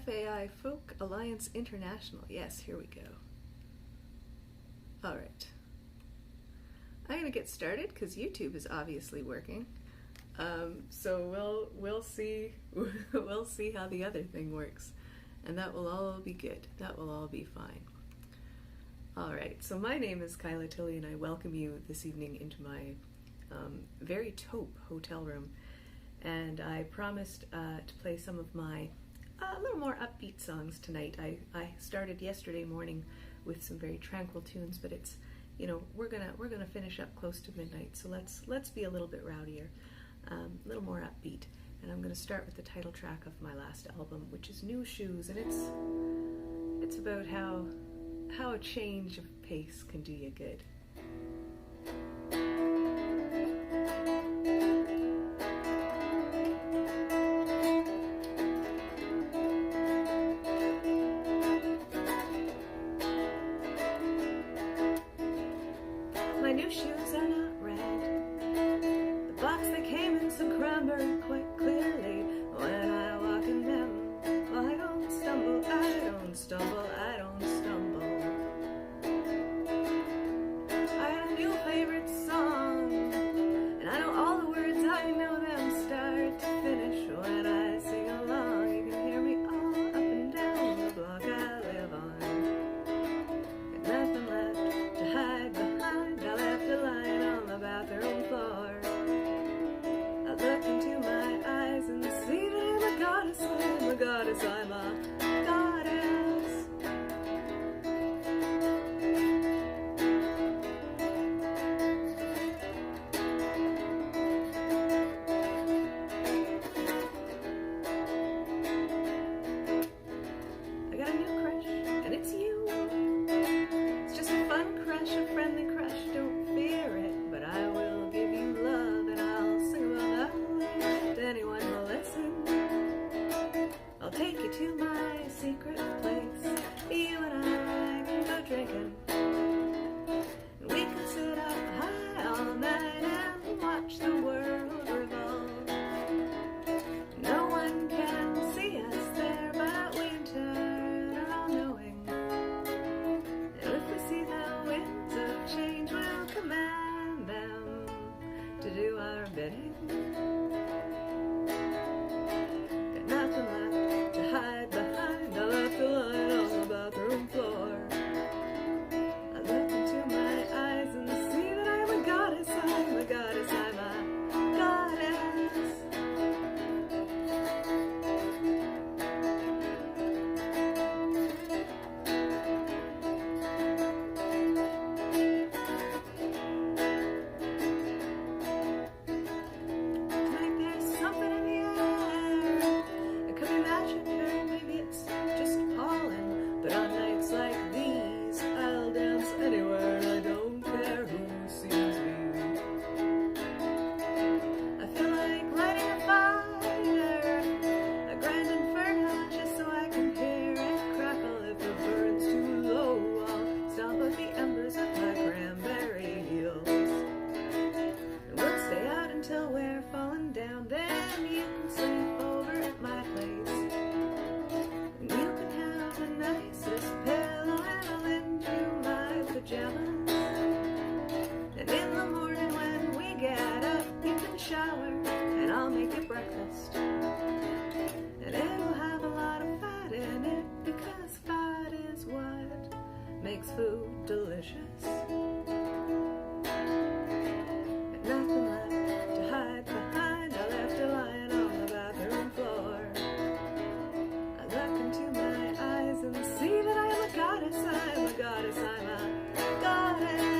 FAI Folk Alliance International. Yes, here we go. All right. I'm gonna get started because YouTube is obviously working. So we'll see we'll see how the other thing works, and that will all be good. That will all be fine. All right. So my name is Kyla Tilley, and I welcome you this evening into my very taupe hotel room. And I promised to play some of my a little more upbeat songs tonight. I started yesterday morning with some very tranquil tunes, but it's, you know, we're gonna finish up close to midnight, so let's be a little bit rowdier, a little more upbeat. And I'm gonna start with the title track of my last album, which is New Shoes, and it's about how a change of pace can do you good. My new shoes are not red. The box they came in some cranberry quite clearly. When I walk in them, well, I don't stumble, I don't stumble, I don't stumble. I have a new favorite song, and I know all the words, I know them start to finish. When I sing along, you can hear me all up and down the block I live on. Got nothing left to hide behind. I left a line on the bathroom floor. I look into my eyes and see that I'm a goddess, I'm a goddess, I'm a goddess. I got a new crush, and it's you. It's just a fun crush, a friendly crush, don't fear it, but I will give you love, and I'll sing about that to anyone who'll listen. I'll take you to my secret place. You and I can go drinking, and we can sit up high all night and watch the world revolve. No one can see us there, but we in turn are all knowing. And if we see the winds of change, we'll command them to do our bidding. Got nothing left to hide behind. I left a line on the bathroom floor. I look into my eyes and see that I'm a goddess, I'm a goddess, I'm a goddess. Tonight there's something in the air. It could be magic or maybe it's just pollen. But on nights like these, I'll dance anywhere. I don't care who sees me. I feel like lighting a fire, a grinding furnace, just so I can hear it crackle. If the burn's too low, I'll stomp out the embers with my cranberry heels. And we'll stay out until we're falling down. Then you can sleep over at my place. And you can have the nicest pillow, and I'll lend you my pajamas. And in the morning when we get up, you can shower, and I'll make you breakfast. And it'll have a lot of fat in it, because fat is what makes food delicious. Got nothing left to hide behind. I left a line on the bathroom floor. I look into my eyes and see that I am a goddess, I'm a goddess, I'm a goddess.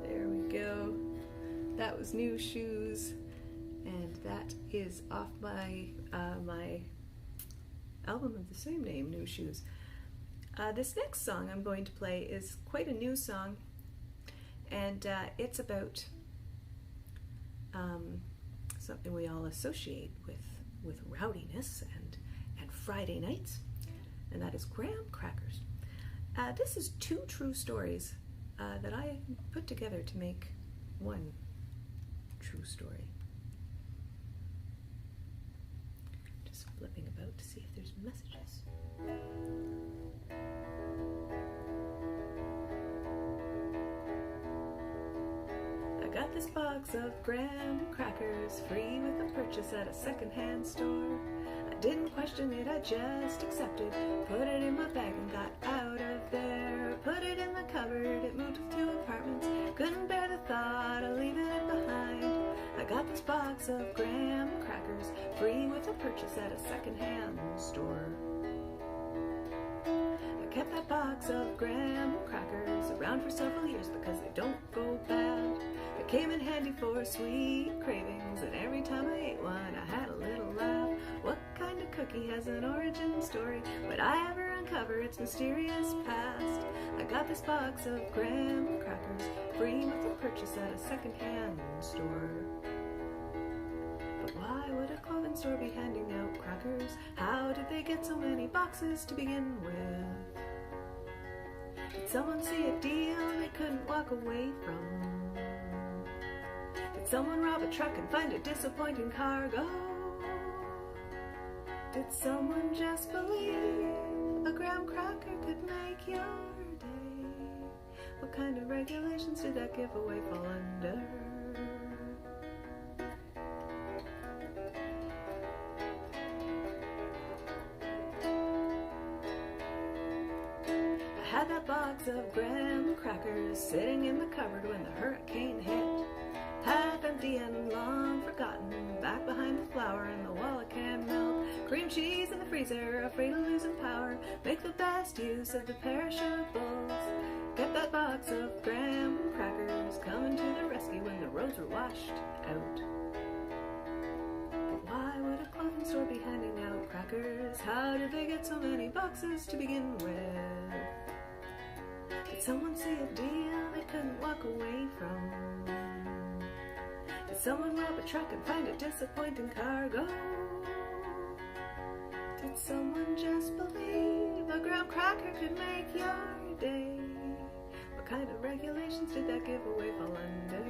There we go. That was New Shoes, and that is off my my album of the same name, New Shoes. This next song I'm going to play is quite a new song, and it's about something we all associate with with rowdiness and Friday nights, and that is graham crackers. This is 2 true stories that I put together to make one true story. Just flipping about to see if there's messages. I got this box of graham crackers free with a purchase at a secondhand store. I didn't question it, I just accepted. Put it in my bag and got out of there. Put it in the cupboard, it moved with 2 apartments. Couldn't bear the thought of leaving it behind. I got this box of graham crackers free with a purchase at a secondhand store. I kept that box of graham crackers around for several years because they don't go bad. It came in handy for sweet cravings, and every time I ate one I had a little laugh. What kind of cookie has an origin story? Would I ever uncover its mysterious past? I got this box of graham crackers free with a purchase at a secondhand store. But why would a clothing store be handing out crackers? How did they get so many boxes to begin with? Did someone see a deal they couldn't walk away from? Did someone rob a truck and find a disappointing cargo? Did someone just believe a graham cracker could make your day? What kind of regulations did that giveaway fall under? I had that box of graham crackers sitting in the cupboard when the hurricane hit. Half empty and long forgotten, back behind the flour and the wall of canned milk. Cream cheese in the freezer, afraid of losing power. Make the best use of the perishables. Get that box of graham crackers, coming to the rescue when the roads were washed out. But why would a clothing store be handing out crackers? How did they get so many boxes to begin with? Did someone see a deal they couldn't walk away from? Did someone rob a truck and find a disappointing cargo? Did someone just believe a graham cracker could make your day? What kind of regulations did that giveaway fall under?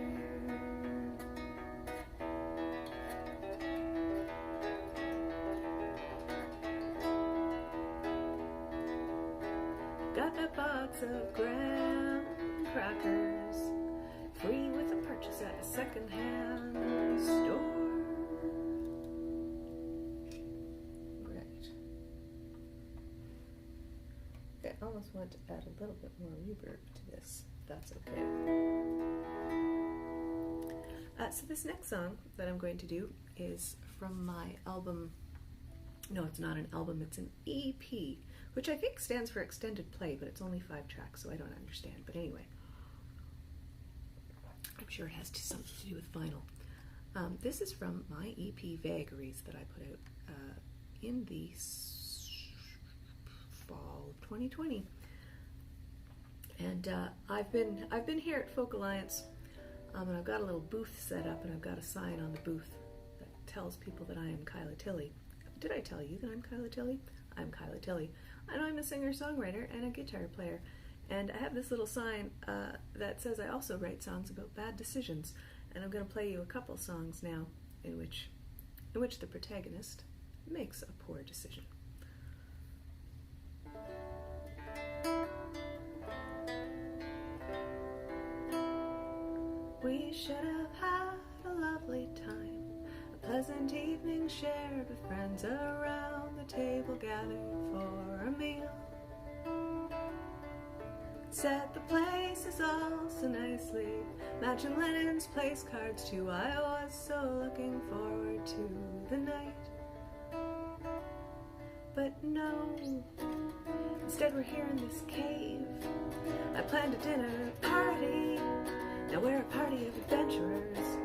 Got that box of graham crackers free with a purchase at a second-hand store. Right. I almost want to add a little bit more reverb to this, if that's okay. So this next song that I'm going to do is from my album. No, it's not an album, it's an EP, which I think stands for extended play, but it's only 5 tracks, so I don't understand. But anyway, I'm sure it has something to do with vinyl. This is from my EP Vagaries that I put out in the fall of 2020. And I've been here at Folk Alliance, and I've got a little booth set up, and I've got a sign on the booth that tells people that I am Kyla Tilley. Did I tell you that I'm Kyla Tilley? I'm Kyla Tilley. And I'm a singer-songwriter and a guitar player. And I have this little sign that says I also write songs about bad decisions. And I'm going to play you a couple songs now in which the protagonist makes a poor decision. We should have had a lovely time, a pleasant evening shared with friends around the table gathered for a meal. Set the places all so nicely, matching Lennon's place cards too. I was so looking forward to the night. But no, instead we're here in this cave. I planned a dinner party, now we're a party of adventurers.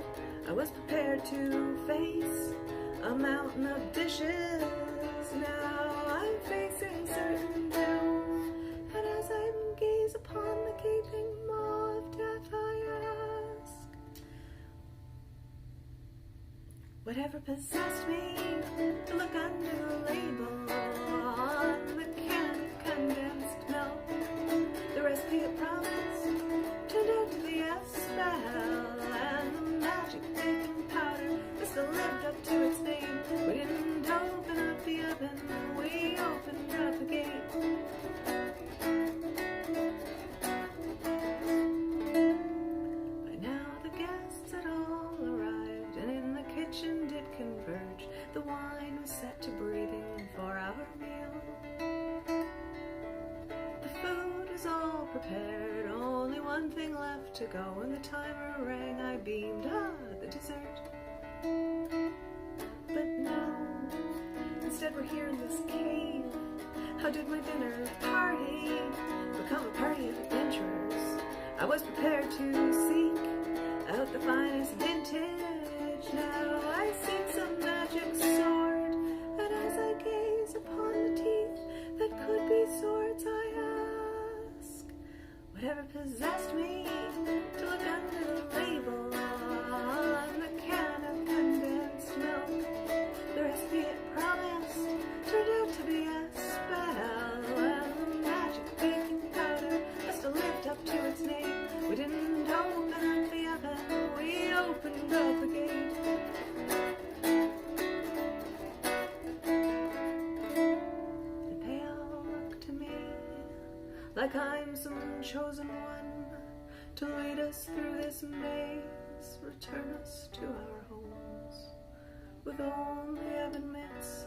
I was prepared to face a mountain of dishes. Now I'm facing certain doom, and as I gaze upon the gaping maw of death, I ask, Whatever possessed me to look under the label on the can of condensed milk. The recipe it promised turned out to be a spell, and the magic baking powder must have lived up to its name. We didn't open up the oven, we opened up the gate. By now the guests had all arrived, and in the kitchen did converge. The wine was set to breathing for our meal. The food was all prepared, only one thing left to go. When the timer rang, I beamed, the dessert. But now, instead we're here in this cave. How did my dinner party become a party of adventurers? I was prepared to seek out the finest vintage. Now I seek some magic sword, and as I gaze upon the teeth that could be swords, I ask, whatever possessed me to look under the label on the can of condensed milk. The recipe it promised turned out to be a spell, and the magic baking powder must have lived up to its name. We didn't open up the oven, we opened up the gate. And they all look to me like I'm some chosen one to lead us through this maze, return us to our homes. With only oven mitts,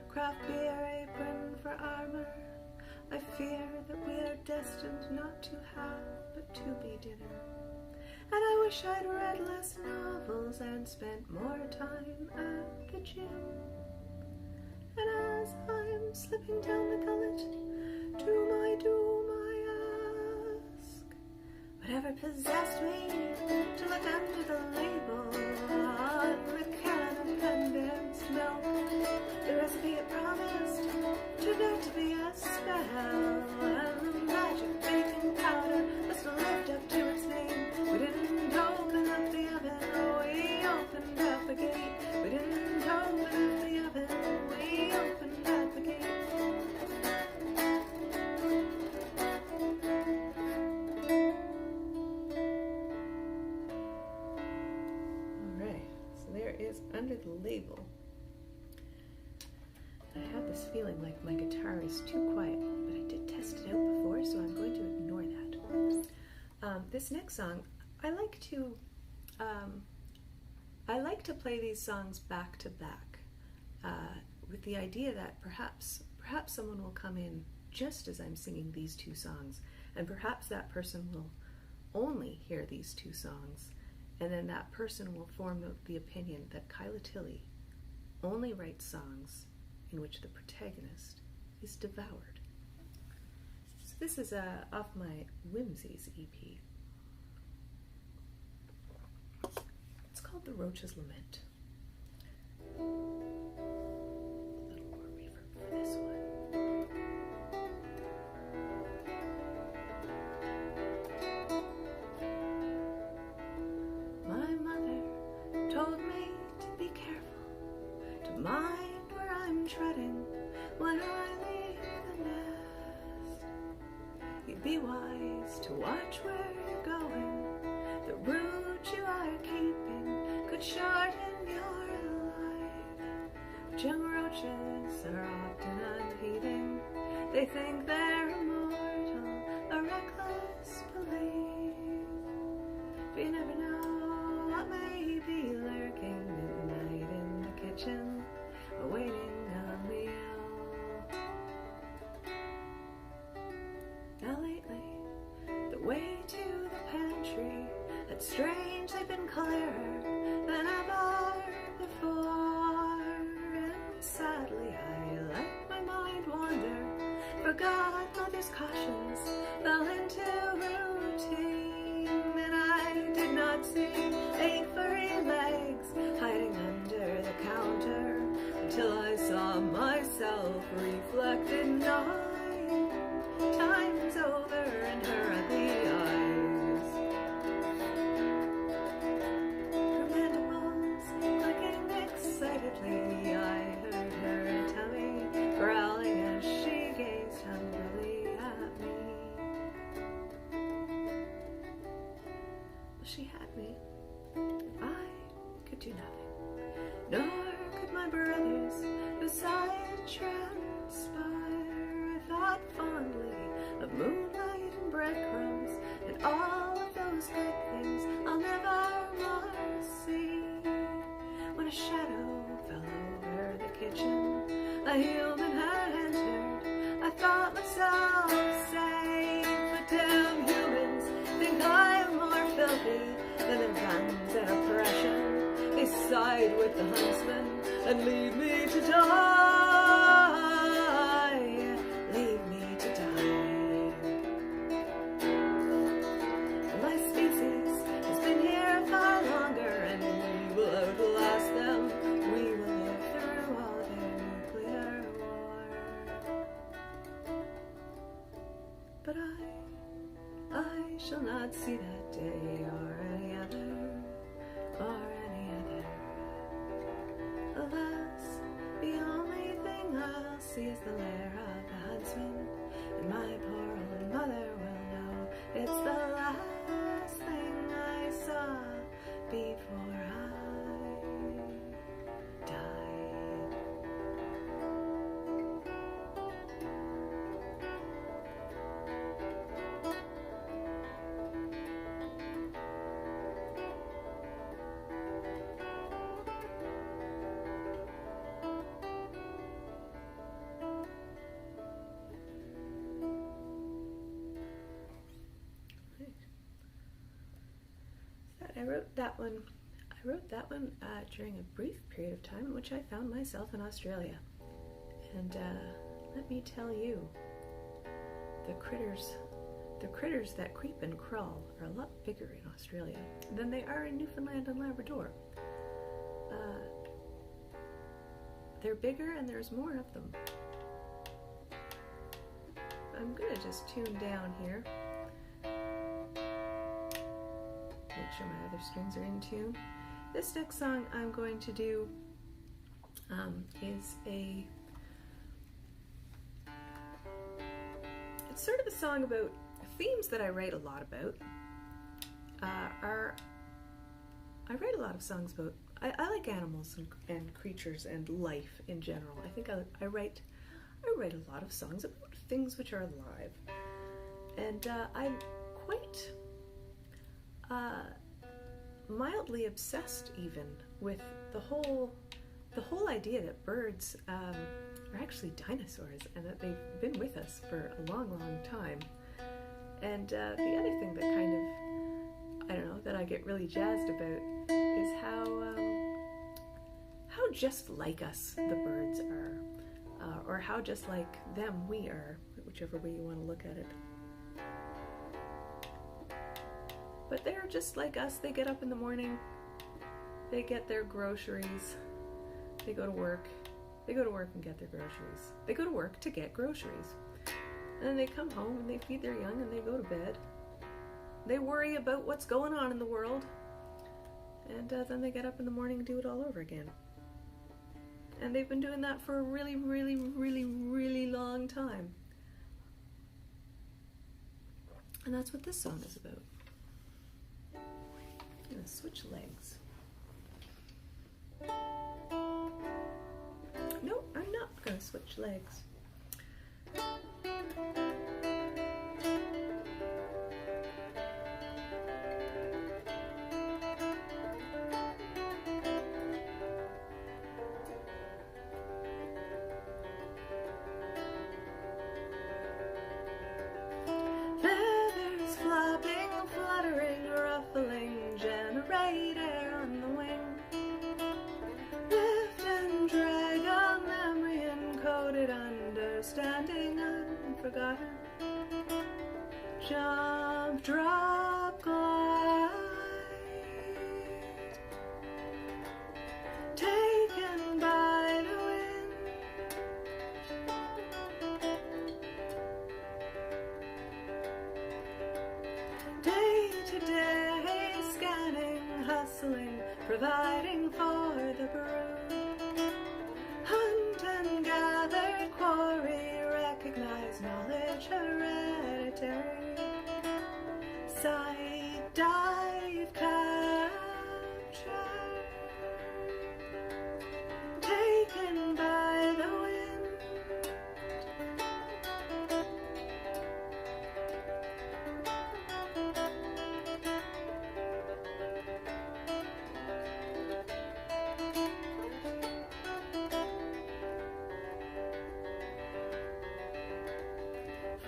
craft beer apron for armor, I fear that we are destined not to have, but to be dinner. And I wish I'd read less novels and spent more time at the gym. And as I'm slipping down the gullet to my doom, I ask, whatever possessed me to look under the label on the can of condensed milk. The recipe it promised turned out to be a spell, and the magic baking powder must have lived up to its name. We didn't open up the oven, we opened up the gate. We didn't open up the oven, we opened up the gate. Alright, so there is Under the Label. I have this feeling like my guitar is too quiet, but I did test it out before, so I'm going to ignore that. This next song, I like to play these songs back to back, with the idea that perhaps someone will come in just as I'm singing these two songs, and perhaps that person will only hear these two songs, and then that person will form the opinion that Kyla Tilley only writes songs in which the protagonist is devoured. So this is off my Whimsies EP. It's called The Roach's Lament. A little more reverb for this one. My mother told me to be careful, to mind where I'm treading when I leave the nest. You'd be wise to watch where you're going. The route you are keeping could shorten your life. But young roaches are often unheeding. They think they're immortal, a reckless belief. But you never know what may be lurking midnight in the kitchen, awaiting a meal. Now lately, the way to the pantry had strangely been clearer than ever before, and sadly I let my mind wander, forgot mother's cautions, fell into routine, and I did not see 8 furry legs hiding under the counter until I saw myself reflected 9 times over in her ugly eyes. Her mandibles clicking, she had me, I could do nothing, nor could my brothers whose sight transpire. I thought fondly of moonlight and breadcrumbs and all of those good things I'll never more see. When a shadow fell over the kitchen, a human had entered, I thought myself safe. But damn humans think I am more filthy than their guns and oppression. They side with the huntsman and leave me to die. Leave me to die. My species has been here far longer, and we will outlast them. We will live through all their nuclear war. But I shall not see that day or any other, or any other. Alas, the only thing I'll see is the lair of the huntsman, and my poor old mother will know it's the last thing I saw before I died. I wrote that one during a brief period of time in which I found myself in Australia. And let me tell you, the critters that creep and crawl are a lot bigger in Australia than they are in Newfoundland and Labrador. They're bigger and there's more of them. I'm gonna just tune down here. Make sure my other strings are in tune. This next song I'm going to do is it's sort of a song about themes that I write a lot about. I write a lot of songs about, I like animals and creatures and life in general. I think I write a lot of songs about things which are alive. And I'm quite mildly obsessed even with the whole idea that birds are actually dinosaurs and that they've been with us for a long, long time. And the other thing that kind of, I don't know, that I get really jazzed about is how just like us the birds are, or how just like them we are, whichever way you want to look at it. But they're just like us. They get up in the morning, they get their groceries, they go to work. They go to work and get their groceries. They go to work to get groceries. And then they come home and they feed their young and they go to bed. They worry about what's going on in the world. And then they get up in the morning and do it all over again. And they've been doing that for a really, really, really, really long time. And that's what this song is about. I'm going to switch legs. No, I'm not going to switch legs. Feathers flapping, fluttering, ruffling, generate air on the wing. Lift and drag on memory encoded, understanding unforgotten. Jump, drop, glide. Taken by the wind. Day to day, scanning, hustling, providing for the brood. Hunt and gather, quarry, recognize knowledge hereditary. Sight, dive,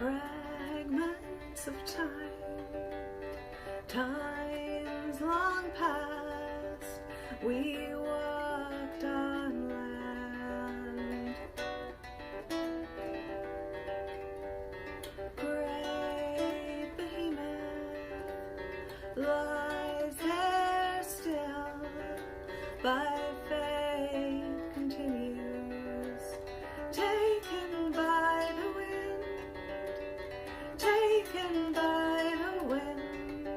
fragments of times long past, we walked on land. Great behemoth lies there still, by fate continues, taken by the wind, taken by the wind.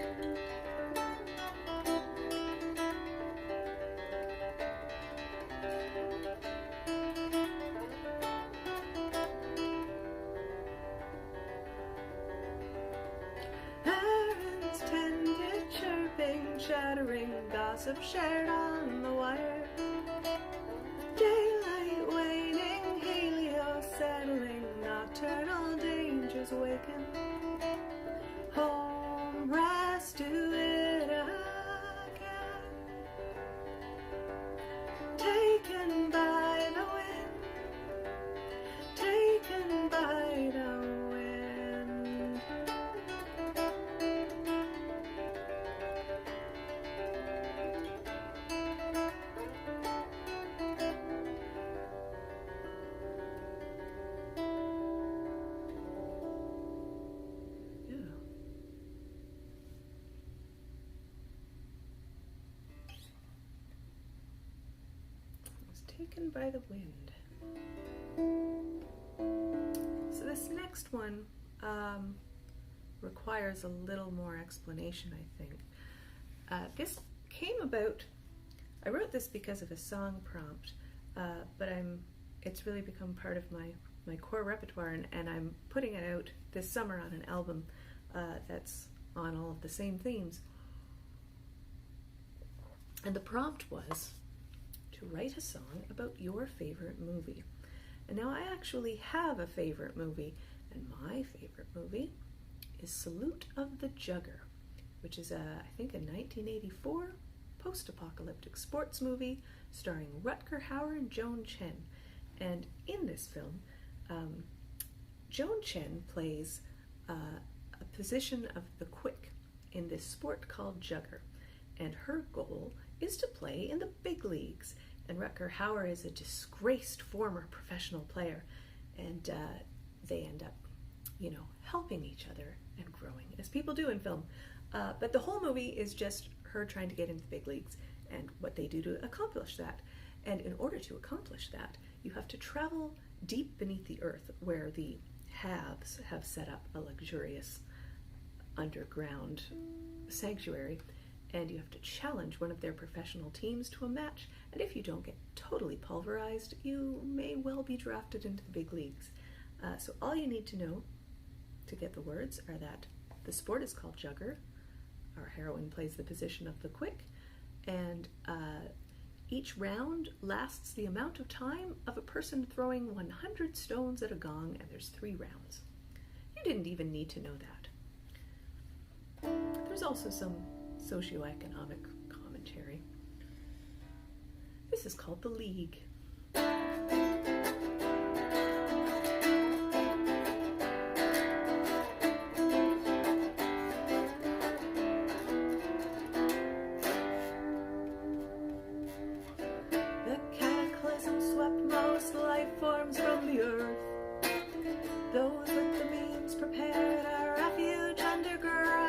Parents tended chirping, chattering, gossip shared on the wire. Daylight waning, helio settling, nocturnal dangers waken. Home, rest, do it again. Taken by the wind, taken by the wind. Taken by the wind. So this next one requires a little more explanation, I think. This came about, I wrote this because of a song prompt, but it's really become part of my core repertoire, and I'm putting it out this summer on an album that's on all of the same themes. And the prompt was to write a song about your favorite movie. And now I actually have a favorite movie, and my favorite movie is Salute of the Jugger, which is I think a 1984 post-apocalyptic sports movie starring Rutger Hauer and Joan Chen. And in this film, Joan Chen plays a position of the quick in this sport called jugger, and her goal is to play in the big leagues. And Rutger Hauer is a disgraced former professional player, and they end up, helping each other and growing, as people do in film. But the whole movie is just her trying to get into the big leagues and what they do to accomplish that. And in order to accomplish that, you have to travel deep beneath the earth, where the haves have set up a luxurious underground sanctuary, and you have to challenge one of their professional teams to a match, and if you don't get totally pulverized, you may well be drafted into the big leagues. So all you need to know to get the words are that the sport is called jugger, our heroine plays the position of the quick, and each round lasts the amount of time of a person throwing 100 stones at a gong, and there's 3 rounds. You didn't even need to know that. There's also some socioeconomic commentary. This is called The League. The cataclysm swept most life forms from the earth. Those with the means prepared a refuge underground.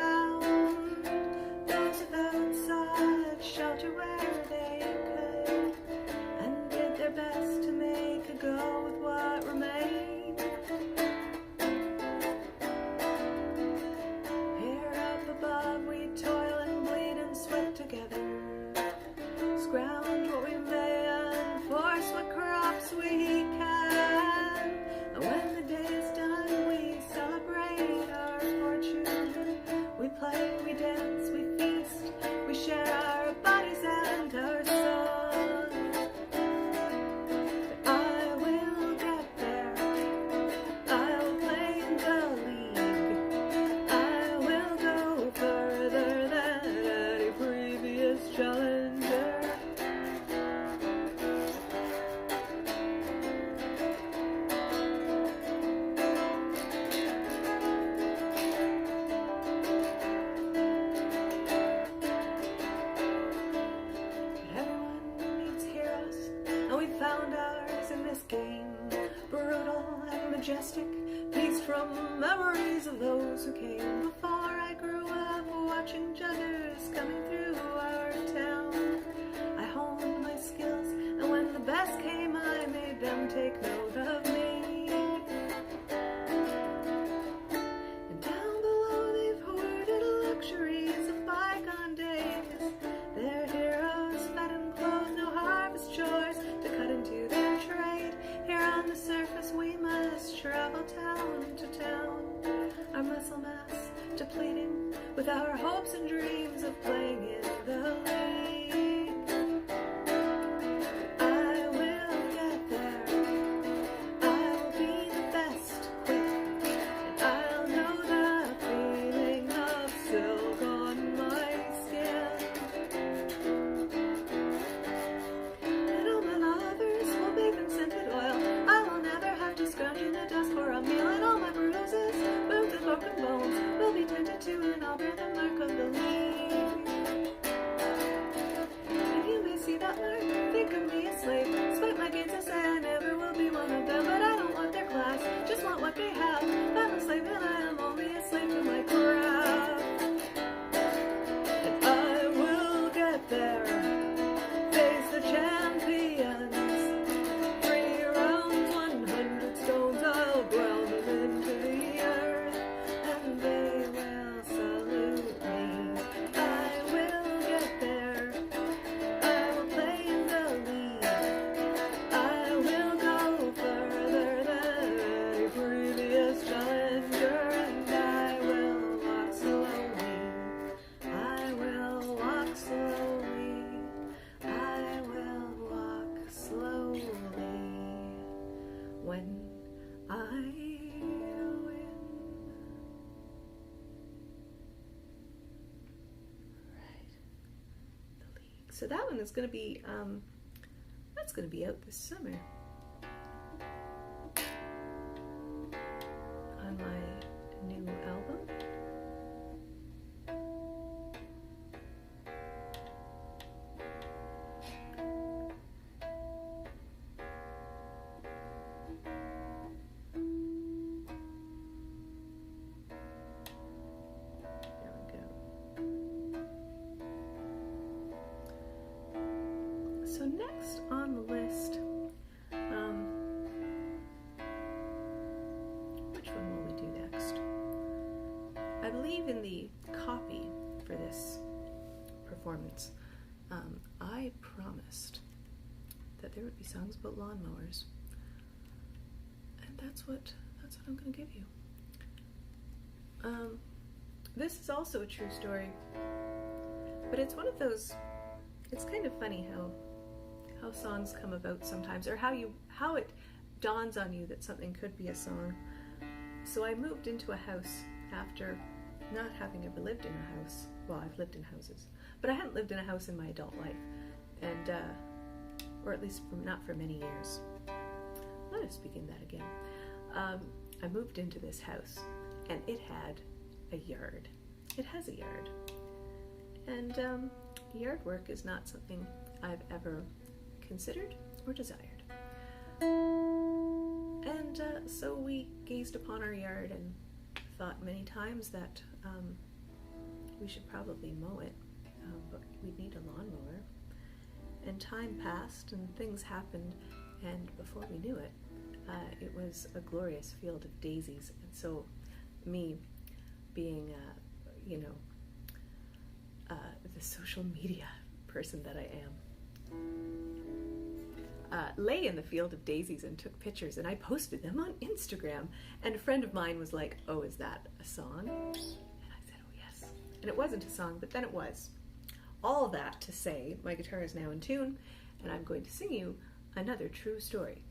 Sought shelter where they could, and did their best to make a go with what remained. Here up above we toil and bleed and sweat together, scrounge what we may and force what crops we can. And when the day is done, we celebrate our fortune. We play, we dance, we feast, we share our bodies and our songs. But I will get there, I'll play in the league, I will go further than any previous challenger. majestic, pieced from memories of those who came before I grew up, watching juggers coming through our town. I honed my skills, and when the best came, I made them take note of me. And down below they've hoarded luxuries of bygone days. Their heroes fed and clothed, no harvest chores to cut into their trade. Here on the surface we must travel town to town, our muscle mass depleting, with our hopes and dreams of playing in the league. I will get there, I will be the best quick, and I'll know the feeling of silk on my skin. And all my lovers will bathe in scented oil, I will never have to scrounge in the dust for a meal, and all my bruises, wounds and broken bones will be tended to, and I'll bear the mark of the league. And you may see that mark, think of me a slave, spite my gains and say I never will be one of them, but I don't want their class, just want what they have. I'm a slave and I am only a slave to my craft. And I will get there, face the champions, 3 rounds, 100 stones, I'll ground them into the earth, and they will salute me. I will get there, I will play in the league, I will go further than any previous challenger, and I will walk slowly, I will walk slowly, I will walk slowly when I win. Right. The league. So that one is going to be, that's going to be out this summer on my new album. There we go. So next on the list, which one will we do next? I believe in the copy for this performance, I promised that there would be songs about lawnmowers, and that's what I'm going to give you. This is also a true story, but it's one of those. It's kind of funny how songs come about sometimes, or how it dawns on you that something could be a song. So I moved into a house after not having ever lived in a house. Well, I've lived in houses, but I hadn't lived in a house in my adult life, and or at least not for many years. Let us begin that again. I moved into this house, and it had a yard. It has a yard, and yard work is not something I've ever considered or desired. And so we gazed upon our yard and thought many times that we should probably mow it, but we'd need a lawnmower. And time passed and things happened, and before we knew it, it was a glorious field of daisies. And so me, being the social media person that I am, lay in the field of daisies and took pictures, and I posted them on Instagram, and a friend of mine was like, "Oh, is that a song?" And I said, "Oh, yes." And it wasn't a song, but then it was. All that to say, my guitar is now in tune, and I'm going to sing you another true story.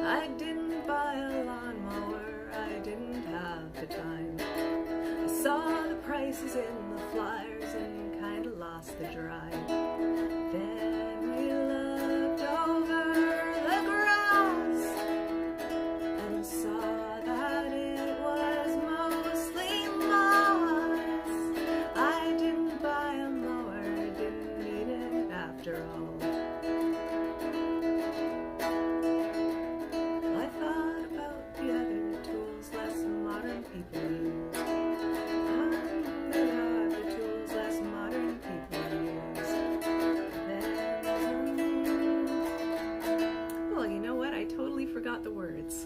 I didn't buy a lawnmower, I didn't have the time. I saw the prices in the flyers and kinda lost the drive. Then we looked over the grass after all. I thought about the other tools less modern people use. There are the tools less modern people use. Well, you know what? I totally forgot the words.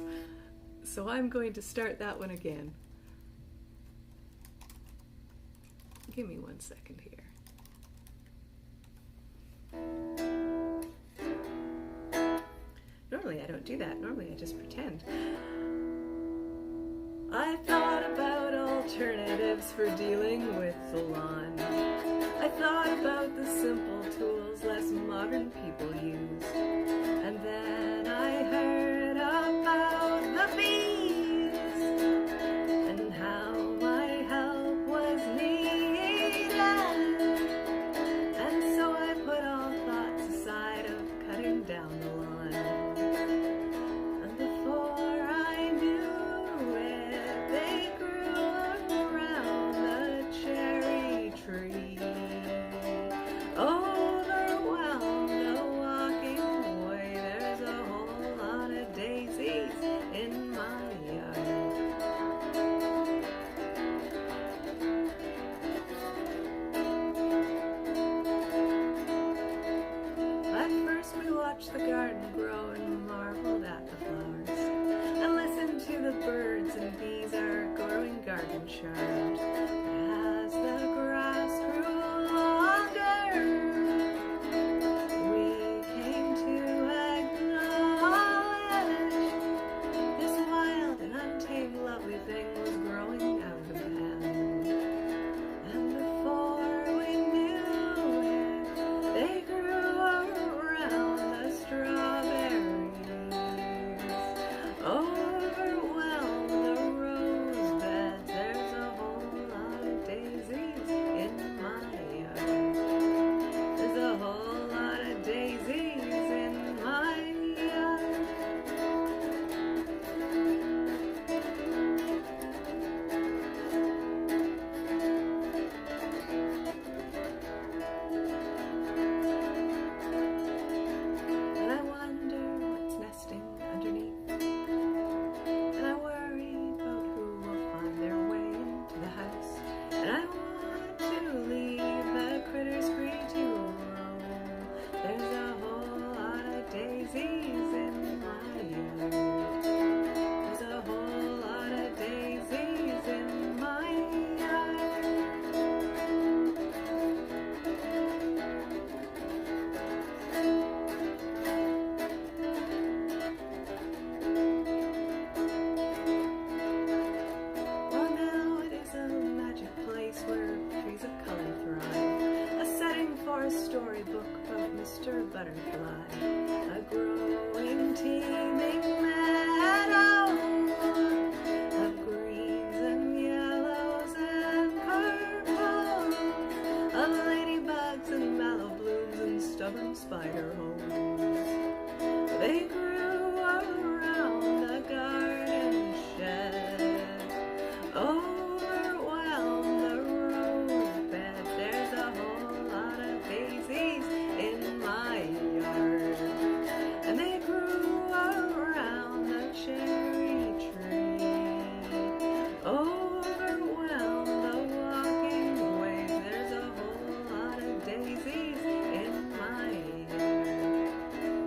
So I'm going to start that one again. Give me 1 second here. Normally I don't do that. Normally I just pretend. I thought about alternatives for dealing with the lawn. I thought about the simple tools less modern people use. And then I heard about the bees and how my help was needed. And so I put all thoughts aside of cutting down the lawn. And before I knew it, they grew around the cherry tree. Overwhelmed the walking way, there's a whole lot of daisies in my yard. At first we watched the garden grow and marveled at the flowers, and listened to the birds and bees, our growing garden charmed. But as the grass grew longer, we came to acknowledge this wild and untamed lovely thing was growing out of hand. And before we knew it, they grew around the strawberries, overwhelmed the rose beds. There's a whole lot of daisies in my yard. There's a whole lot of daisies in my yard. And I wonder what's nesting underneath. And I worry about who will find their way into the house. And I want to leave the critters free to roam. There's a whole lot of daisies in my yard. There's a whole lot of daisies in my yard. Well, now it is a magic place where trees of color thrive, a setting for a storybook about Mr. Butterfly, a growing, teeming meadow of greens and yellows and purples, of ladybugs and mallow blooms and stubborn spider holes. They grew around the garden shed, overwhelmed the rose beds. There's a whole lot of daisies in my yard. And they grew around the cherry tree, overwhelmed the walking ways. There's a whole lot of daisies in my yard.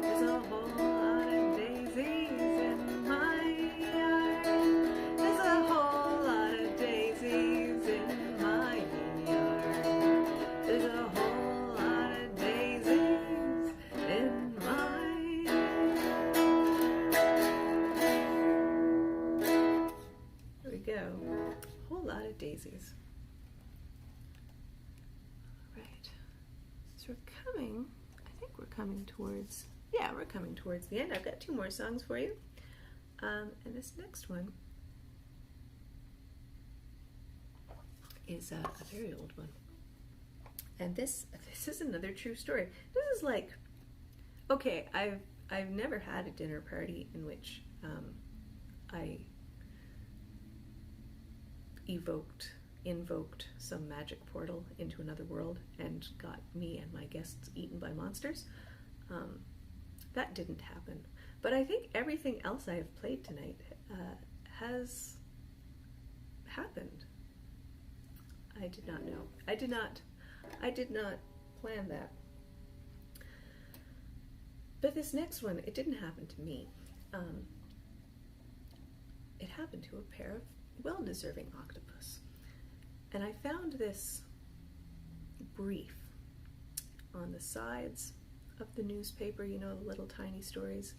There's a whole lot of daisies in my yard. There's a whole lot of daisies in my yard. There's a whole lot of daisies in my yard. There we go. Whole lot of daisies. Right. So we're coming, I think we're coming towards, yeah, we're coming towards the end. I've got 2 more songs for you. And this next one is a very old one. And this is another true story. This is like, okay, I've never had a dinner party in which I evoked invoked some magic portal into another world and got me and my guests eaten by monsters. That didn't happen. But I think everything else I have played tonight has happened. I did not know. I did not plan that. But this next one, it didn't happen to me. It happened to a pair of well-deserving octopus. And I found this brief on the sides of the newspaper, you know, little tiny stories.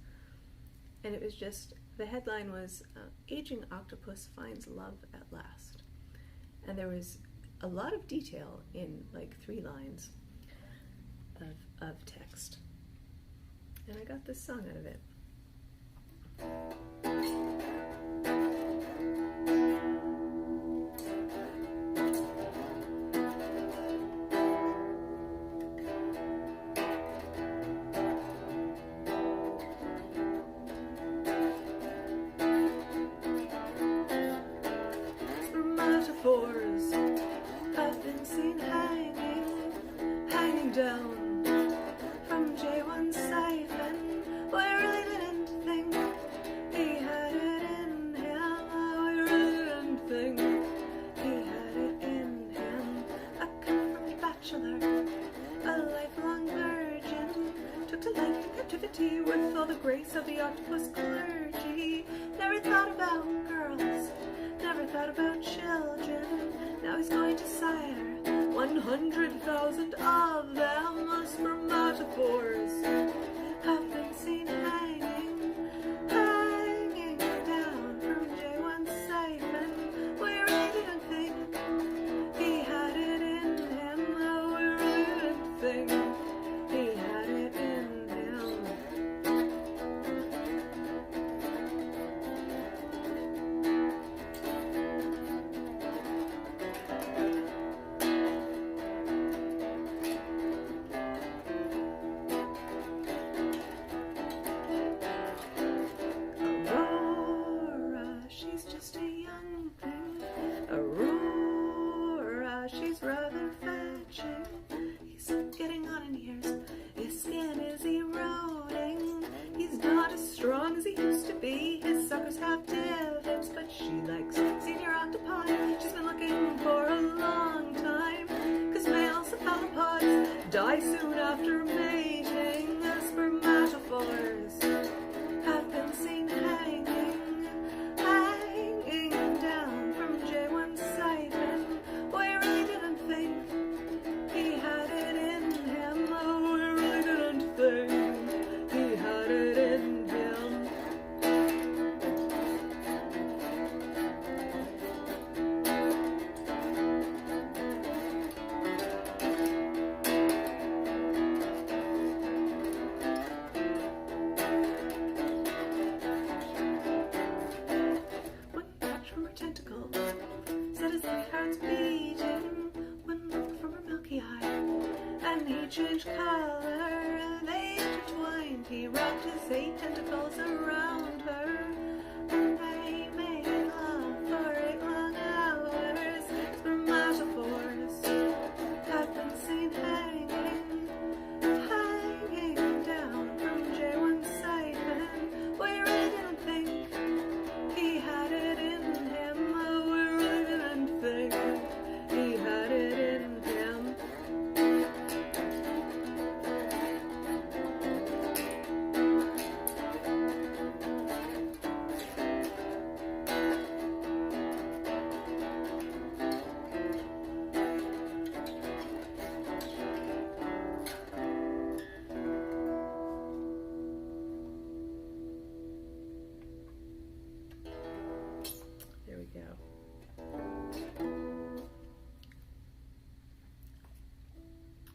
And it was just, the headline was, Aging Octopus Finds Love at Last. And there was a lot of detail in like 3 lines of text. And I got this song out of it. Spermatophores have been seen hanging down from J1 siphon. Boy, I really didn't think he had it in him. Oh, I really didn't think he had it in him. A confirmed bachelor, a lifelong virgin, took to life in captivity with all the grace of the octopus clergy. Never thought about girls, never thought about children. Now he's going to sire 100,000 of them. Spermatophores have been seen hanging down from J1 siphon. We really didn't think he had it in him. Oh, we really didn't think he had it in him. She's rather fetching. He's getting on in years. His skin is eroding. He's not as strong as he used to be. His suckers have divots, but she likes senior octopi. She's been looking for a long time, 'cause male cephalopods die soon after mating. The spermatophores have been seen hanging down from J1 siphon. Boy, I really didn't think he had it in him. Oh, I really didn't think he had it in him. One touch from her tentacle set his heart's beating. One look from her milky eye, and he changed color. They intertwined. He wrapped his 8 tentacles around her, and they made love for 8 long hours. Spermatophores have been seen hanging down from J1 siphon. We really didn't think he had it in him. Oh, we really didn't think he had it in him. There we go.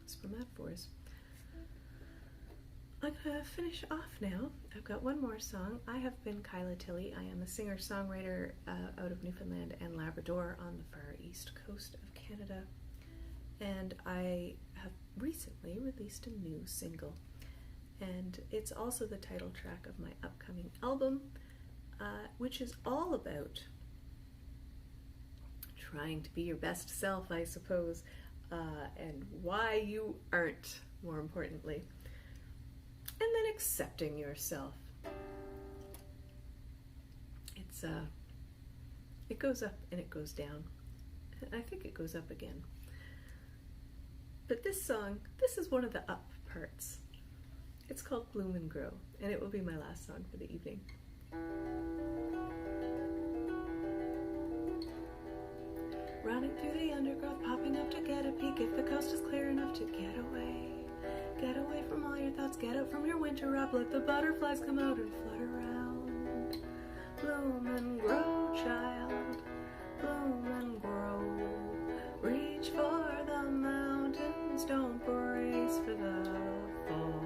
Spermatophores. I'm gonna finish off now. I've got one more song. I have been Kyla Tilley. I am a singer-songwriter out of Newfoundland and Labrador on the far east coast of Canada. And I have recently released a new single. And it's also the title track of my upcoming album, which is all about trying to be your best self, I suppose, and why you aren't, more importantly. And then accepting yourself. It goes up and it goes down. I think it goes up again. But this song, this is one of the up parts. It's called Bloom and Grow, and it will be my last song for the evening. Running through the undergrowth, popping up to get a peek. If the coast is clear enough to get away. Get away from all your thoughts, get out from your winter wrap. Let the butterflies come out and flutter around. Bloom and grow, child. Bloom and grow. Reach for the mountains, don't brace for the fall.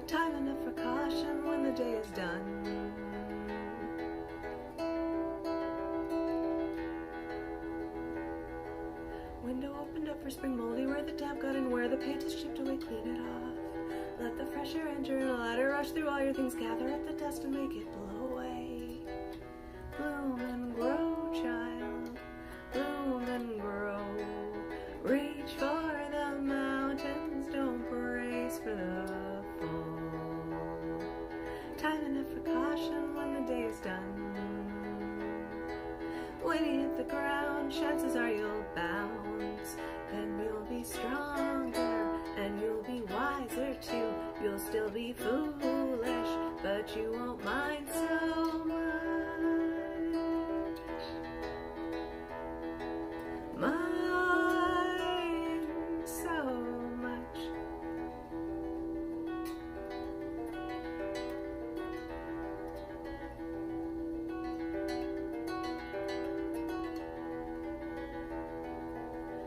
Time enough for caution when the day is done. Window opened up for spring, moldy where the damp got in, where the paint is chipped away, clean it off. Let the fresh air enter and let it rush through all your things, gather up the dust and make it blow away. Bloom and grow, child, bloom and grow. Reach for the mountains, don't brace for the fall. Time enough for caution when the day is done. When you hit the ground, chances are you'll bounce. Then you'll be stronger and you'll be wiser too. You'll still be foolish, but you won't mind so much. Mind so much.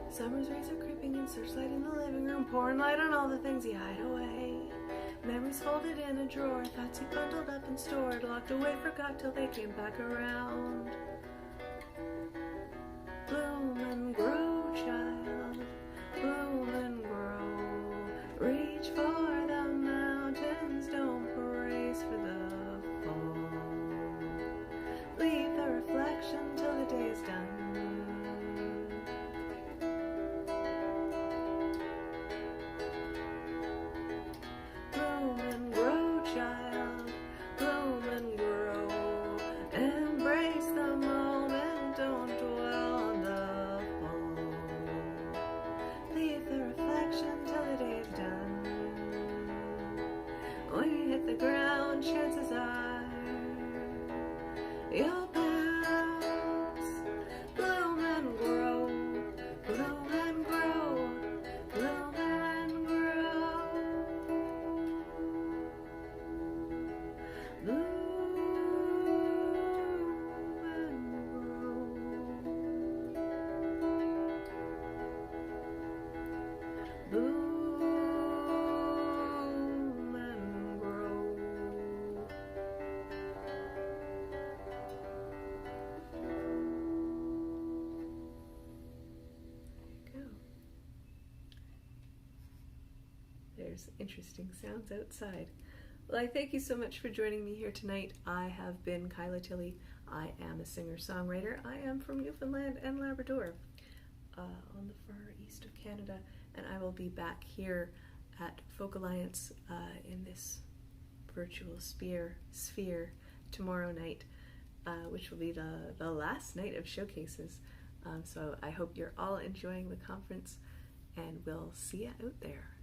Summer's rays are creeping in, searchlight in the living room, pouring light on all the things you hide away. Memories folded in a drawer, thoughts you bundled up and stored, locked away, forgot till they came back around. Bloom and grow, child, bloom and grow. Reach for the mountains, don't brace for the fall. Leave the reflection till the day is done. Bloom and grow, child, bloom and grow. Embrace the moment, don't dwell on the fall. Leave the reflection till the day is done. When you hit the ground, chances are you'll bounce. Bloom and grow, bloom and grow, bloom and grow. Bloom and grow. Bloom and grow. There you go. There's interesting sounds outside. Well, I thank you so much for joining me here tonight. I have been Kyla Tilley. I am a singer-songwriter. I am from Newfoundland and Labrador, on the far east of Canada, and I will be back here at Folk Alliance in this virtual sphere tomorrow night, which will be the last night of showcases. So I hope you're all enjoying the conference, and we'll see you out there.